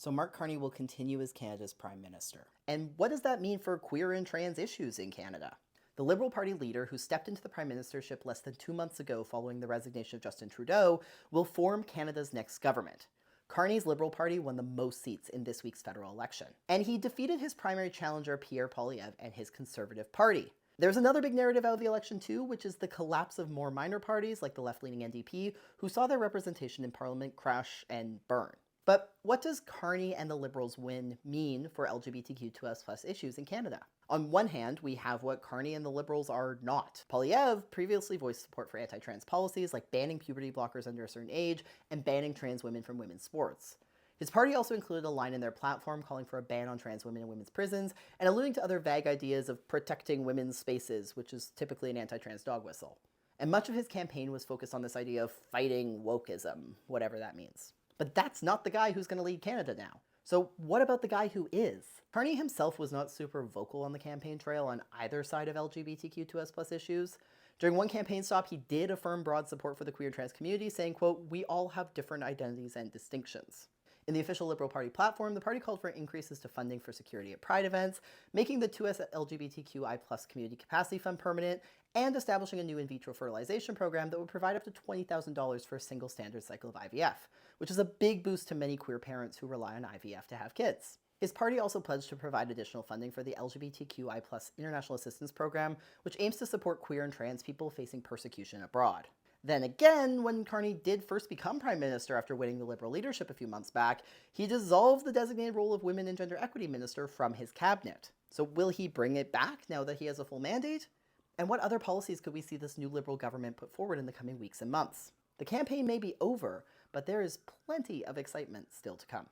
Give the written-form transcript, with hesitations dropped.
So Mark Carney will continue as Canada's Prime Minister. And what does that mean for queer and trans issues in Canada? The Liberal Party leader, who stepped into the prime ministership less than 2 months ago following the resignation of Justin Trudeau, will form Canada's next government. Carney's Liberal Party won the most seats in this week's federal election, and he defeated his primary challenger Pierre Poilievre and his Conservative Party. There's another big narrative out of the election too, which is the collapse of more minor parties like the left-leaning NDP, who saw their representation in Parliament crash and burn. But what does Carney and the Liberals' win mean for LGBTQ2S+ issues in Canada? On one hand, we have what Carney and the Liberals are not. Poilievre previously voiced support for anti-trans policies like banning puberty blockers under a certain age and banning trans women from women's sports. His party also included a line in their platform calling for a ban on trans women in women's prisons and alluding to other vague ideas of protecting women's spaces, which is typically an anti-trans dog whistle. And much of his campaign was focused on this idea of fighting wokeism, whatever that means. But that's not the guy who's going to lead Canada now. So what about the guy who is? Carney himself was not super vocal on the campaign trail on either side of LGBTQ2S+ issues. During one campaign stop, he did affirm broad support for the queer and trans community, saying, quote, "We all have different identities and distinctions." In the official Liberal Party platform, the party called for increases to funding for security at Pride events, making the 2S LGBTQI+ Community Capacity Fund permanent, and establishing a new in vitro fertilization program that would provide up to $20,000 for a single standard cycle of IVF, which is a big boost to many queer parents who rely on IVF to have kids. His party also pledged to provide additional funding for the LGBTQI+ International Assistance Program, which aims to support queer and trans people facing persecution abroad. Then again, when Carney did first become Prime Minister after winning the Liberal leadership a few months back, he dissolved the designated role of Women and Gender Equity Minister from his cabinet. So will he bring it back now that he has a full mandate? And what other policies could we see this new Liberal government put forward in the coming weeks and months? The campaign may be over, but there is plenty of excitement still to come.